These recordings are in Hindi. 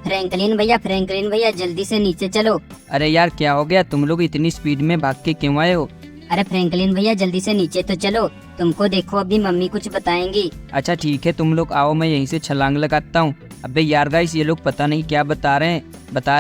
फ्रैंकलिन भैया जल्दी से नीचे चलो। अरे यार क्या हो गया, तुम लोग इतनी स्पीड में भाग के क्यों आए हो? अरे फ्रैंकलिन भैया जल्दी से नीचे तो चलो, तुमको देखो अभी मम्मी कुछ बताएंगी। अच्छा ठीक है, तुम लोग आओ, मैं यहीं से छलांग लगाता हूँ। अबे यार गाइस, ये लोग पता नहीं क्या बता रहे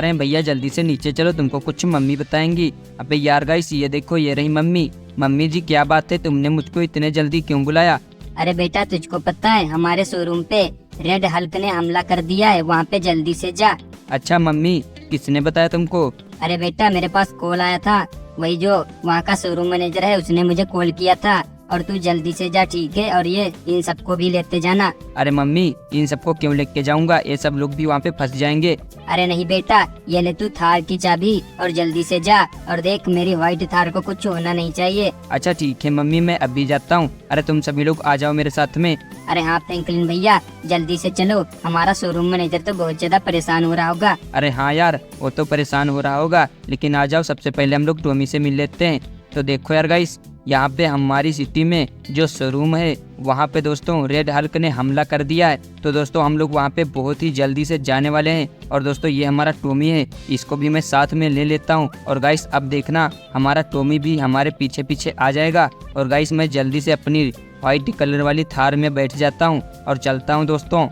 हैं भैया जल्दी से नीचे चलो, तुमको कुछ मम्मी बताएंगी। अबे यार गाइस, ये देखो ये रही मम्मी। मम्मी जी क्या बात है, तुमने मुझको इतने जल्दी क्यों बुलाया? अरे बेटा तुझको पता है हमारे शोरूम पे रेड हल्क ने हमला कर दिया है, वहाँ पे जल्दी से जा। अच्छा मम्मी, किसने बताया तुमको? अरे बेटा मेरे पास कॉल आया था, वही जो वहाँ का शोरूम मैनेजर है उसने मुझे कॉल किया था, और तू जल्दी से जा ठीक है, और ये इन सबको भी लेते जाना। अरे मम्मी, इन सबको क्यों लेके जाऊंगा, ये सब लोग भी वहाँ पे फंस जाएंगे। अरे नहीं बेटा, ये ले तू थार की चाबी और जल्दी से जा, और देख मेरी व्हाइट थार को कुछ होना नहीं चाहिए। अच्छा ठीक है मम्मी, मैं अभी जाता हूँ। अरे तुम सभी लोग आ जाओ मेरे साथ में। अरे हाँ फ्रैंकलिन भैया जल्दी से चलो, हमारा शोरूम मैनेजर तो बहुत ज्यादा परेशान हो रहा होगा। अरे हाँ यार, वो तो परेशान हो रहा होगा, लेकिन आ जाओ, सबसे पहले हम लोग टॉमी से मिल लेते हैं। तो देखो यार गाइस, यहाँ पे हमारी सिटी में जो शोरूम है वहाँ पे दोस्तों रेड हल्क ने हमला कर दिया है। तो दोस्तों हम लोग वहाँ पे बहुत ही जल्दी से जाने वाले हैं। और दोस्तों ये हमारा टॉमी है, इसको भी मैं साथ में ले लेता हूँ। और गाइस अब देखना, हमारा टॉमी भी हमारे पीछे पीछे आ जाएगा। और गाइस मैं जल्दी से अपनी व्हाइट कलर वाली थार में बैठ जाता हूँ और चलता हूँ दोस्तों।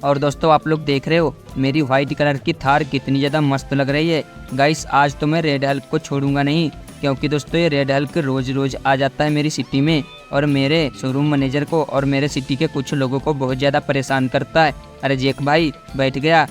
और दोस्तों आप लोग देख रहे हो मेरी व्हाइट कलर की थार कितनी ज़्यादा मस्त लग रही है। गाइस आज तो मैं रेड हल्क को छोड़ूंगा नहीं, क्योंकि दोस्तों ये रेड हल्क रोज रोज आ जाता है मेरी सिटी में, और मेरे शोरूम मैनेजर को और मेरे सिटी के कुछ लोगों को बहुत ज़्यादा परेशान करता है। अरे जेक भाई बैठ गया?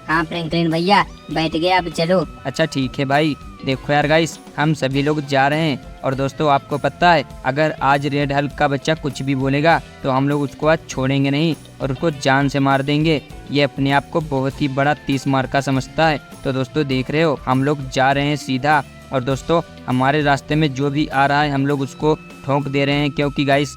हाँ फ्रैंकलिन भैया बैठ गया, अब चलो। अच्छा ठीक है भाई। देखो यार गाइस, हम सभी लोग जा रहे हैं। और दोस्तों आपको पता है, अगर आज रेड हल्क का बच्चा कुछ भी बोलेगा तो हम लोग उसको आज छोड़ेंगे नहीं और उसको जान से मार देंगे। ये अपने आप को बहुत ही बड़ा 30 मार का समझता है। तो दोस्तों देख रहे हो हम लोग जा रहे हैं सीधा, और दोस्तों हमारे रास्ते में जो भी आ रहा है हम लोग उसको ठोक दे रहे हैं, क्योंकि गाइस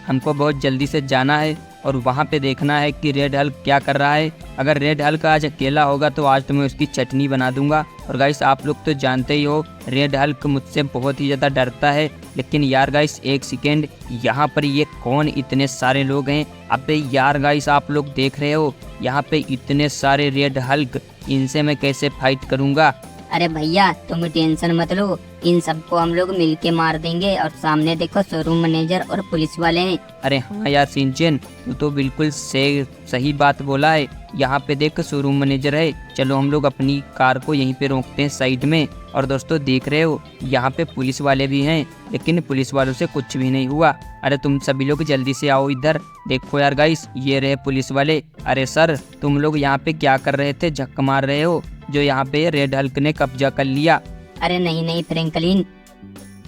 हमको बहुत जल्दी से जाना है और वहाँ पे देखना है कि रेड हल्क क्या कर रहा है। अगर रेड हल्क आज अकेला होगा तो आज तो मैं उसकी चटनी बना दूंगा। और गाइस आप लोग तो जानते ही हो रेड हल्क मुझसे बहुत ही ज़्यादा डरता है। लेकिन यार गाइस एक सेकेंड, यहाँ पर ये कौन इतने सारे लोग हैं? अबे यार गाइस आप लोग देख रहे हो यहाँ पे इतने सारे रेड हल्क, इनसे मैं कैसे फाइट करूँगा? अरे भैया तुम टेंशन मत लो, इन सबको हम लोग मिलके मार देंगे। और सामने देखो शोरूम मैनेजर और पुलिस वाले हैं। अरे हाँ यार सिंचन, तू तो बिल्कुल सही बात बोला है। यहाँ पे देख शोरूम मैनेजर है, चलो हम लोग अपनी कार को यहीं पे रोकते हैं साइड में। और दोस्तों देख रहे हो यहाँ पे पुलिस वाले भी हैं, लेकिन पुलिस वालों से कुछ भी नहीं हुआ। अरे तुम सभी लोग जल्दी से आओ इधर। देखो यार गाइस, ये रहे पुलिस वाले। अरे सर तुम लोग यहाँ पे क्या कर रहे थे, झक मार रहे हो जो यहाँ पे रेड हल्क ने कब्जा कर लिया? अरे नहीं फ्रैंकलिन,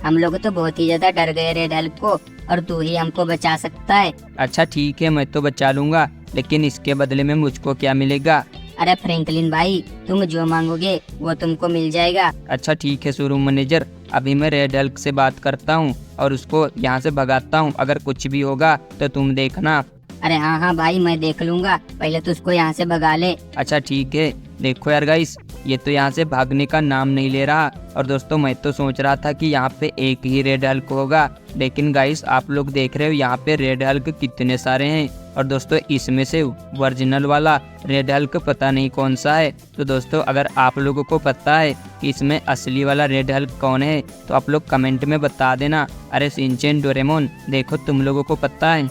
हम लोग तो बहुत ही ज्यादा डर गए रेड हल्क को, और तू ही हमको बचा सकता है। अच्छा ठीक है, मैं तो बचा लूंगा, लेकिन इसके बदले में मुझको क्या मिलेगा? अरे फ्रैंकलिन भाई तुम जो मांगोगे वो तुमको मिल जाएगा। अच्छा ठीक है शोरूम मैनेजर, अभी मैं रेड हल्क से बात करता हूँ और उसको यहाँ से भगाता हूँ। अगर कुछ भी होगा तो तुम देखना। अरे हाँ भाई मैं देख लूंगा, पहले तो उसको यहाँ से भगा ले। अच्छा ठीक है। देखो यार गाइस, ये तो यहाँ से भागने का नाम नहीं ले रहा। और दोस्तों मैं तो सोच रहा था कि यहाँ पे एक ही रेड हल्क होगा, लेकिन गाइस आप लोग देख रहे हो यहाँ पे रेड हल्क कितने सारे हैं। और दोस्तों इसमें से ओरिजिनल वाला रेड हल्क पता नहीं कौन सा है। तो दोस्तों अगर आप लोगों को पता है कि इसमें असली वाला रेड हल्क कौन है तो आप लोग कमेंट में बता देना। अरे शिनचैन, डोरेमोन, देखो तुम लोगों को पता है?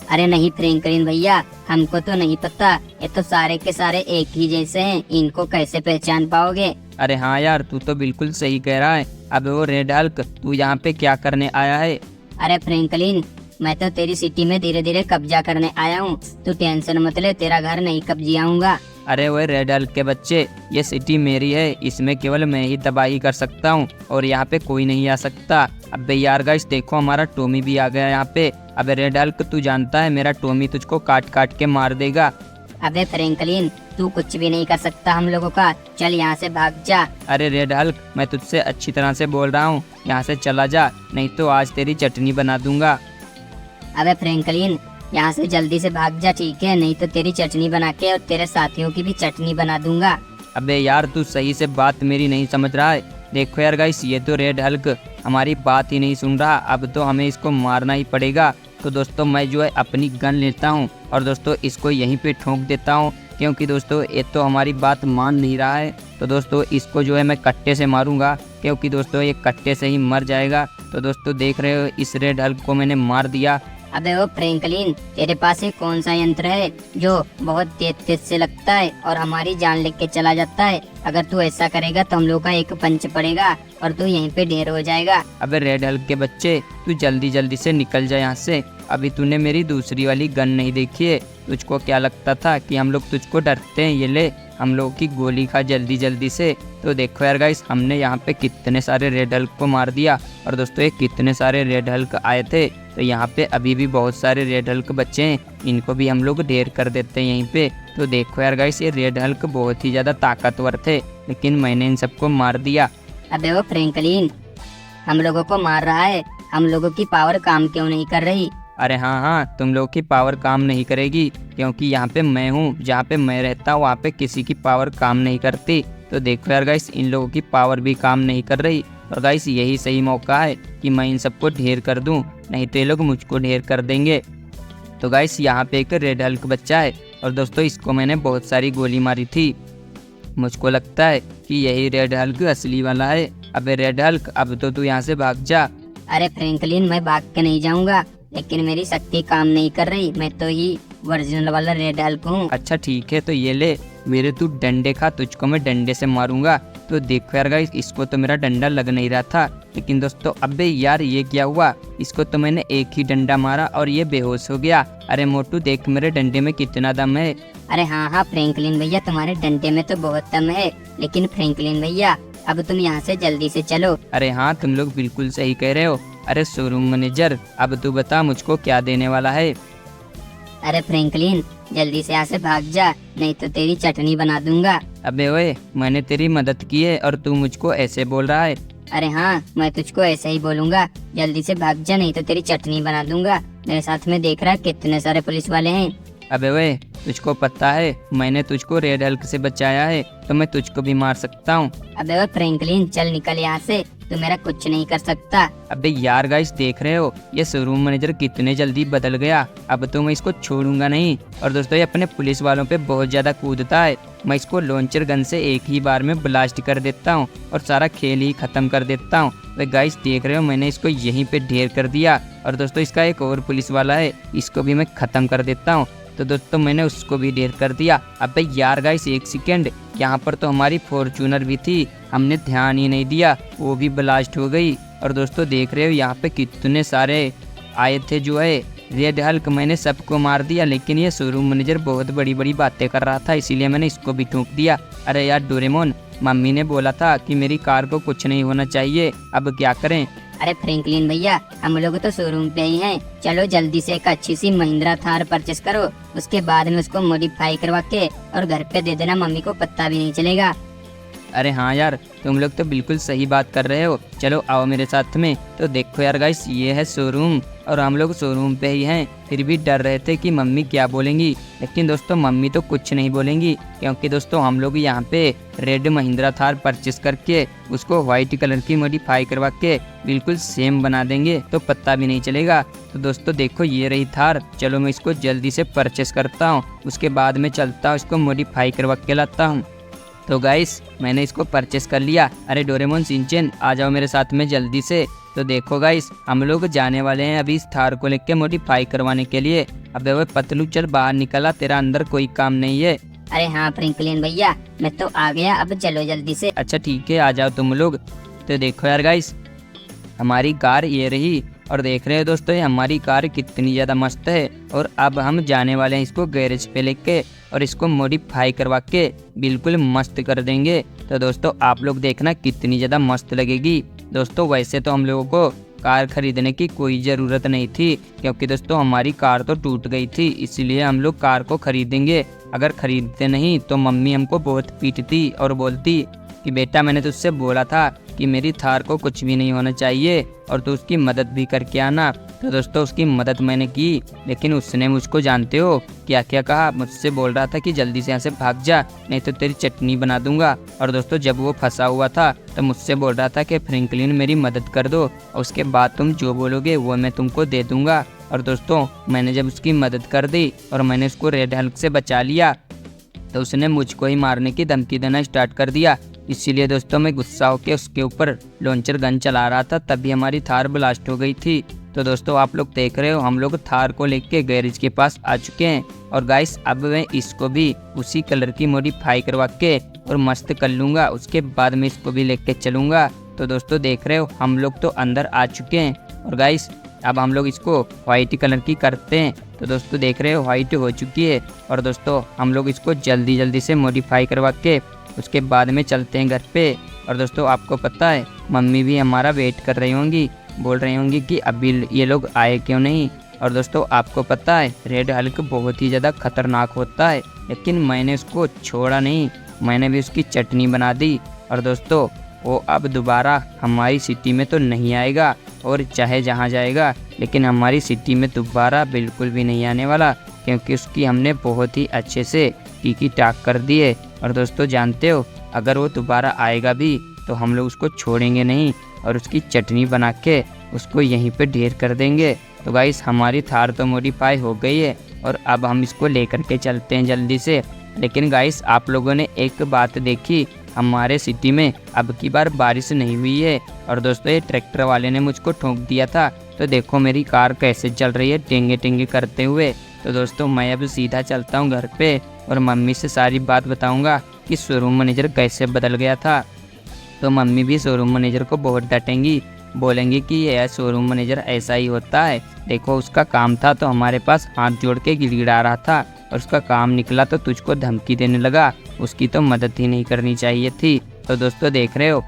अरे नहीं फ्रैंकलिन भैया, हमको तो नहीं पता, ये तो सारे के सारे एक ही जैसे हैं, इनको कैसे पहचान पाओगे? अरे हाँ यार, तू तो बिल्कुल सही कह रहा है। अब वो रेड हल्क तू यहाँ पे क्या करने आया है? अरे फ्रैंकलिन, मैं तो तेरी सिटी में धीरे धीरे कब्जा करने आया हूँ, तू टेंशन मत ले, तेरा घर नहीं कब्जियाऊंगा। अरे वो रेड हल्क के बच्चे, ये सिटी मेरी है, इसमें केवल मैं ही तबाही कर सकता हूँ और यहाँ पे कोई नहीं आ सकता। अबे यार गाइस देखो हमारा टॉमी भी आ गया यहाँ पे। अबे रेड हल्क तू जानता है मेरा टॉमी तुझको काट काट के मार देगा। अबे फ्रैंकलिन तू कुछ भी नहीं कर सकता हम लोगों का, चल यहाँ से भाग जा। अरे रेड हल्क, मैं तुझसे अच्छी तरह से बोल रहा हूँ, यहाँ से चला जा, नहीं तो आज तेरी चटनी बना दूंगा। अबे फ्रैंकलिन यहाँ से जल्दी से भाग जा ठीक है, नहीं तो तेरी चटनी बना के और तेरे साथियों की भी चटनी बना दूंगा। अबे यार तू सही से बात मेरी नहीं समझ रहा है। देखो यार गाइस, ये तो रेड हल्क हमारी बात ही नहीं सुन रहा, अब तो हमें इसको मारना ही पड़ेगा। तो दोस्तों मैं जो है अपनी गन लेता हूँ और दोस्तों इसको यहीं पे ठोक देता हूँ क्योंकि दोस्तों ये तो हमारी बात मान नहीं रहा है। तो दोस्तों इसको जो है मैं कट्टे से मारूंगा, क्योंकि दोस्तों ये कट्टे से ही मर जाएगा। तो दोस्तों देख रहे हो इस रेड हल्क को मैंने मार दिया। अबे ओ फ्रैंकलिन, तेरे पास एक कौन सा यंत्र है जो बहुत तेज तेज से लगता है और हमारी जान लेके चला जाता है? अगर तू ऐसा करेगा तो हम लोग का एक पंच पड़ेगा और तू यहीं पे ढेर हो जाएगा। अबे रेड हल्क के बच्चे, तू जल्दी जल्दी से निकल जा यहाँ से। अभी तूने मेरी दूसरी वाली गन नहीं देखी है। तुझको क्या लगता था कि हम लोग तुझको डरते हैं? ये ले, हम लोग की गोली खा जल्दी जल्दी से। तो देखो यार गाइस, हमने यहाँ पे कितने सारे रेड हल्क को मार दिया। और दोस्तों ये कितने सारे रेड हल्क आए थे, तो यहाँ पे अभी भी बहुत सारे रेड हल्क बच्चे हैं। इनको भी हम लोग ढेर कर देते हैं यहीं पे। तो देखो यार गाइस, ये रेड हल्क बहुत ही ज़्यादा ताकतवर थे, लेकिन मैंने इन सबको मार दिया। अबे वो फ्रैंकलिन, हम लोगों को मार रहा है, हम लोगों की पावर काम क्यों नहीं कर रही? अरे हाँ, तुम लोग की पावर काम नहीं करेगी, क्योंकि यहाँ पे मैं हूँ। जहाँ पे मैं रहता हूँ वहाँ पे किसी की पावर काम नहीं करती। तो देखो यार गाइस, इन लोगों की पावर भी काम नहीं कर रही। और गाइस यही सही मौका है कि मैं इन सबको ढेर कर दूँ, नहीं तो ये लोग मुझको ढेर कर देंगे। तो गाइस यहाँ पे एक रेड हल्क बच्चा है, और दोस्तों इसको मैंने बहुत सारी गोली मारी थी। मुझको लगता है कि यही रेड हल्क असली वाला है। अबे रेड हल्क, अब तो तू यहाँ से भाग जा। अरे फ्रैंकलिन, मैं भाग के नहीं जाऊंगा, लेकिन मेरी शक्ति काम नहीं कर रही। मैं तो ही ओरिजिनल वाला रेड हल्क हूँ। अच्छा ठीक है, तो ये ले मेरे तू डंडे खा, तुझको मैं डंडे से मारूंगा। तो देखो यार गाइस, इसको तो मेरा डंडा लग नहीं रहा था, लेकिन दोस्तों अबे यार ये क्या हुआ? इसको तो मैंने एक ही डंडा मारा और ये बेहोश हो गया। अरे मोटू देख मेरे डंडे में कितना दम है। अरे हाँ फ्रैंकलिन भैया, तुम्हारे डंडे में तो बहुत दम है, लेकिन फ्रैंकलिन भैया अब तुम यहाँ से जल्दी से चलो। अरे हाँ, तुम लोग बिल्कुल सही कह रहे हो। अरे शोरूम मैनेजर, अब तू बता मुझको क्या देने वाला है? अरे फ्रैंकलिन, जल्दी से यहाँ से भाग जा, नहीं तो तेरी चटनी बना दूंगा। अबे ओए, मैंने तेरी मदद की है और तू मुझको ऐसे बोल रहा है? अरे हाँ, मैं तुझको ऐसे ही बोलूंगा, जल्दी से भाग जा, नहीं तो तेरी चटनी बना दूंगा। मेरे साथ में देख रहा है कितने सारे पुलिस वाले हैं। अबे ओए, तुझको पता है मैंने तुझको रेड हल्क से बचाया है, तो मैं तुझको भी मार सकता हूँ। अबे वो फ्रैंकलिन, चल निकल यहाँ से, तू मेरा कुछ नहीं कर सकता। अबे यार गाइस, देख रहे हो ये शोरूम मैनेजर कितने जल्दी बदल गया। अब तो मैं इसको छोड़ूंगा नहीं। और दोस्तों ये अपने पुलिस वालों पे बहुत ज्यादा कूदता है। मैं इसको लॉन्चर गन से एक ही बार में ब्लास्ट कर देता हूँ और सारा खेल ही खत्म कर देता हूँ। तो गाइस देख रहे हो, मैंने इसको यहीं पे ढेर कर दिया। और दोस्तों इसका एक और पुलिस वाला है, इसको भी मैं खत्म कर देता हूँ। तो दोस्तों मैंने उसको भी ढेर कर दिया। अबे यार गाइस एक सेकेंड, यहाँ पर तो हमारी फॉर्च्यूनर भी थी, हमने ध्यान ही नहीं दिया, वो भी ब्लास्ट हो गई। और दोस्तों देख रहे हो यहाँ पे कितने सारे आए थे जो है रेड हल्क, मैंने सबको मार दिया। लेकिन ये शोरूम मैनेजर बहुत बड़ी बड़ी बातें कर रहा था, इसीलिए मैंने इसको भी ठोक दिया। अरे यार डोरेमोन, मम्मी ने बोला था कि मेरी कार को कुछ नहीं होना चाहिए, अब क्या करें? अरे फ्रैंकलिन भैया, हम लोग तो शोरूम पे ही हैं, चलो जल्दी से एक अच्छी सी महिंद्रा थार परचेस करो, उसके बाद में उसको मॉडिफाई करवा के और घर पे दे देना, मम्मी को पता भी नहीं चलेगा। अरे हाँ यार, तुम लोग तो बिल्कुल सही बात कर रहे हो, चलो आओ मेरे साथ में। तो देखो यार गाइस, ये है शोरूम और हम लोग शोरूम पे ही हैं। फिर भी डर रहे थे कि मम्मी क्या बोलेंगी, लेकिन दोस्तों मम्मी तो कुछ नहीं बोलेंगी, क्योंकि दोस्तों हम लोग यहाँ पे रेड महिंद्रा थार परचेस करके उसको व्हाइट कलर की मॉडिफाई करवा के बिल्कुल सेम बना देंगे, तो पता भी नहीं चलेगा। तो दोस्तों देखो ये रही थार, चलो मैं इसको जल्दी से परचेस करता हूँ, उसके बाद में चलता हूँ इसको मॉडिफाई करवा के लाता हूँ। तो गाइस मैंने इसको परचेस कर लिया। अरे डोरेमोन, शिनचैन आ जाओ मेरे साथ में जल्दी से। तो देखो गाइस, हम लोग जाने वाले हैं अभी इस थार को लेके मॉडिफाई करवाने के लिए। अबे वो पतलू चल बाहर निकला, तेरा अंदर कोई काम नहीं है। अरे हाँ फ्रैंकलिन भैया, मैं तो आ गया, अब चलो जल्दी से। अच्छा ठीक है, आ जाओ तुम लोग। तो देखो यार गाइस, हमारी कार ये रही, और देख रहे हो दोस्तों ये हमारी कार कितनी ज़्यादा मस्त है। और अब हम जाने वाले हैं इसको गैरेज पे लेके और इसको मॉडिफाई करवा के बिल्कुल मस्त कर देंगे। तो दोस्तों आप लोग देखना कितनी ज़्यादा मस्त लगेगी। दोस्तों वैसे तो हम लोगों को कार खरीदने की कोई ज़रूरत नहीं थी, क्योंकि दोस्तों हमारी कार तो टूट गई थी, इसलिए हम लोग कार को खरीदेंगे। अगर खरीदते नहीं तो मम्मी हमको बहुत पीटती और बोलती कि बेटा मैंने तुझसे बोला था कि मेरी थार को कुछ भी नहीं होना चाहिए और तू उसकी मदद भी करके आना। तो दोस्तों उसकी मदद मैंने की, लेकिन उसने मुझको जानते हो क्या क्या कहा? मुझसे बोल रहा था कि जल्दी से यहाँ से भाग जा, नहीं तो तेरी चटनी बना दूंगा। और दोस्तों जब वो फंसा हुआ था तो मुझसे बोल रहा था कि फ्रैंकलिन मेरी मदद कर दो, और उसके बाद तुम जो बोलोगे वो मैं तुमको दे दूंगा। और दोस्तों मैंने जब उसकी मदद कर दी और मैंने उसको रेड हल्क से बचा लिया, तो उसने मुझको ही मारने की धमकी देना स्टार्ट कर दिया। इसीलिए दोस्तों मैं गुस्सा होकर उसके ऊपर लॉन्चर गन चला रहा था, तभी हमारी थार ब्लास्ट हो गई थी। तो दोस्तों आप लोग देख रहे हो हम लोग थार को लेके गैरेज के पास आ चुके हैं। और गाइस अब मैं इसको भी उसी कलर की मॉडिफाई करवा के और मस्त कर लूँगा, उसके बाद में इसको भी लेके चलूँगा। तो दोस्तों देख रहे हो हम लोग तो अंदर आ चुके हैं और गाइस अब हम लोग इसको वाइट कलर की करते हैं। तो दोस्तों देख रहे हो वाइट हो चुकी है और दोस्तों हम लोग इसको जल्दी से मॉडिफाई करवा के उसके बाद में चलते हैं घर पे। और दोस्तों आपको पता है मम्मी भी हमारा वेट कर रही होंगी, बोल रही होंगी कि अभी ये लोग आए क्यों नहीं। और दोस्तों आपको पता है रेड हल्क बहुत ही ज़्यादा खतरनाक होता है, लेकिन मैंने उसको छोड़ा नहीं, मैंने भी उसकी चटनी बना दी। और दोस्तों वो अब दोबारा हमारी सिटी में तो नहीं आएगा और चाहे जहाँ जाएगा, लेकिन हमारी सिटी में दोबारा बिल्कुल भी नहीं आने वाला, क्योंकि उसकी हमने बहुत ही अच्छे से टीकी टाक कर दी है। और दोस्तों जानते हो अगर वो दोबारा आएगा भी तो हम लोग उसको छोड़ेंगे नहीं और उसकी चटनी बना के उसको यहीं पे ढेर कर देंगे। तो गाइस हमारी थार तो मॉडिफाई हो गई है और अब हम इसको लेकर के चलते हैं जल्दी से। लेकिन गाइस आप लोगों ने एक बात देखी, हमारे सिटी में अब की बार बारिश नहीं हुई है और दोस्तों ये ट्रैक्टर वाले ने मुझको ठोक दिया था। तो देखो मेरी कार कैसे चल रही है टेंगे टेंगे करते हुए। तो दोस्तों मैं अब सीधा चलता हूँ घर पे और मम्मी से सारी बात बताऊँगा कि शोरूम मैनेजर कैसे बदल गया था। तो मम्मी भी शोरूम मैनेजर को बहुत डांटेंगी, बोलेंगी कि यह शोरूम मैनेजर ऐसा ही होता है, देखो उसका काम था तो हमारे पास हाथ जोड़ के गिड़गिड़ा रहा था और उसका काम निकला तो तुझको धमकी देने लगा, उसकी तो मदद ही नहीं करनी चाहिए थी। तो दोस्तों देख रहे हो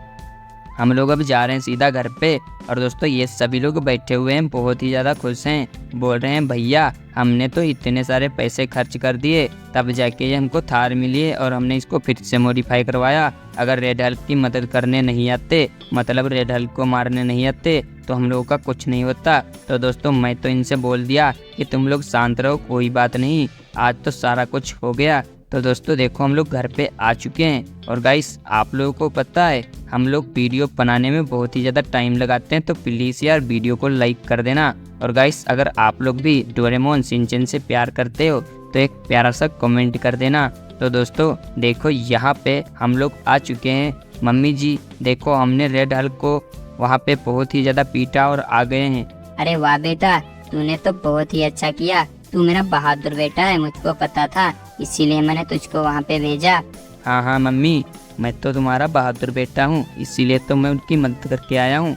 हम लोग अब जा रहे हैं सीधा घर पे और दोस्तों ये सभी लोग बैठे हुए हैं, बहुत ही ज़्यादा खुश हैं, बोल रहे हैं भैया हमने तो इतने सारे पैसे खर्च कर दिए तब जाके ये हमको थार मिली है और हमने इसको फिर से मॉडिफाई करवाया। अगर रेड हल्क की मदद करने नहीं आते, मतलब रेड हल्क को मारने नहीं आते, तो हम लोगों का कुछ नहीं होता। तो दोस्तों मैं तो इनसे बोल दिया कि तुम लोग शांत रहो, कोई बात नहीं, आज तो सारा कुछ हो गया। तो दोस्तों देखो हम लोग घर पे आ चुके हैं और गाइस आप लोगों को पता है हम लोग वीडियो बनाने में बहुत ही ज़्यादा टाइम लगाते हैं, तो प्लीज़ यार वीडियो को लाइक कर देना। और गाइस अगर आप लोग भी डोरेमोन शिनचैन से प्यार करते हो तो एक प्यारा सा कमेंट कर देना। तो दोस्तों देखो यहाँ पे हम लोग आ चुके हैं। मम्मी जी देखो हमने रेड हल्क को वहाँ पे बहुत ही ज़्यादा पीटा और आ गए हैं। अरे वाह बेटा, तूने तो बहुत ही अच्छा किया, तू मेरा बहादुर बेटा है, मुझको पता था इसीलिए मैंने तुझको वहाँ पे भेजा। हाँ मम्मी मैं तो तुम्हारा बहादुर बेटा हूँ, इसीलिए तो मैं उनकी मदद करके आया हूँ।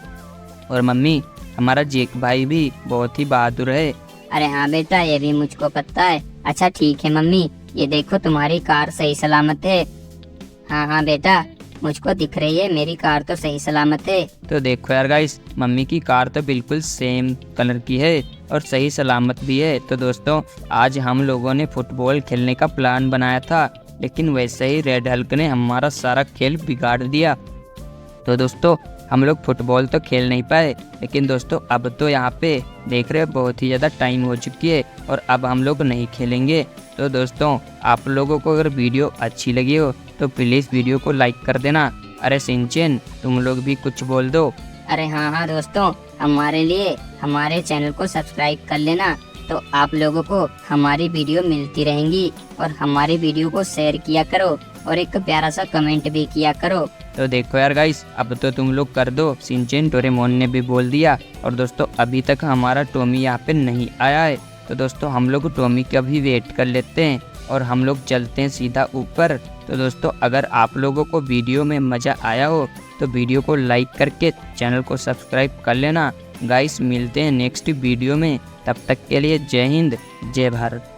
और मम्मी हमारा जेक भाई भी बहुत ही बहादुर है। अरे हाँ बेटा ये भी मुझको पता है। अच्छा ठीक है मम्मी, ये देखो तुम्हारी कार सही सलामत है। हाँ बेटा मुझको दिख रही है मेरी कार तो सही सलामत है। तो देखो यार गाइस मम्मी की कार तो बिल्कुल सेम कलर की है और सही सलामत भी है। तो दोस्तों आज हम लोगों ने फुटबॉल खेलने का प्लान बनाया था, लेकिन वैसे ही रेड हल्क ने हमारा सारा खेल बिगाड़ दिया। तो दोस्तों हम लोग फुटबॉल तो खेल नहीं पाए, लेकिन दोस्तों अब तो यहाँ पे देख रहे हो बहुत ही ज़्यादा टाइम हो चुकी है और अब हम लोग नहीं खेलेंगे। तो दोस्तों आप लोगों को अगर वीडियो अच्छी लगी हो तो प्लीज़ वीडियो को लाइक कर देना। अरे शिनचैन तुम लोग भी कुछ बोल दो। अरे हाँ दोस्तों, हमारे लिए हमारे चैनल को सब्सक्राइब कर लेना, तो आप लोगों को हमारी वीडियो मिलती रहेंगी। और हमारी वीडियो को शेयर किया करो और एक प्यारा सा कमेंट भी किया करो। तो देखो यार गाइस अब तो तुम लोग कर दो, शिनचैन डोरेमोन ने भी बोल दिया। और दोस्तों अभी तक हमारा टॉमी यहाँ पे नहीं आया है, तो दोस्तों हम लोग टॉमी का भी वेट कर लेते हैं और हम लोग चलते हैं सीधा ऊपर। तो दोस्तों अगर आप लोगों को वीडियो में मज़ा आया हो तो वीडियो को लाइक करके चैनल को सब्सक्राइब कर लेना। गाइस मिलते हैं नेक्स्ट वीडियो में, तब तक के लिए जय हिंद जय भारत।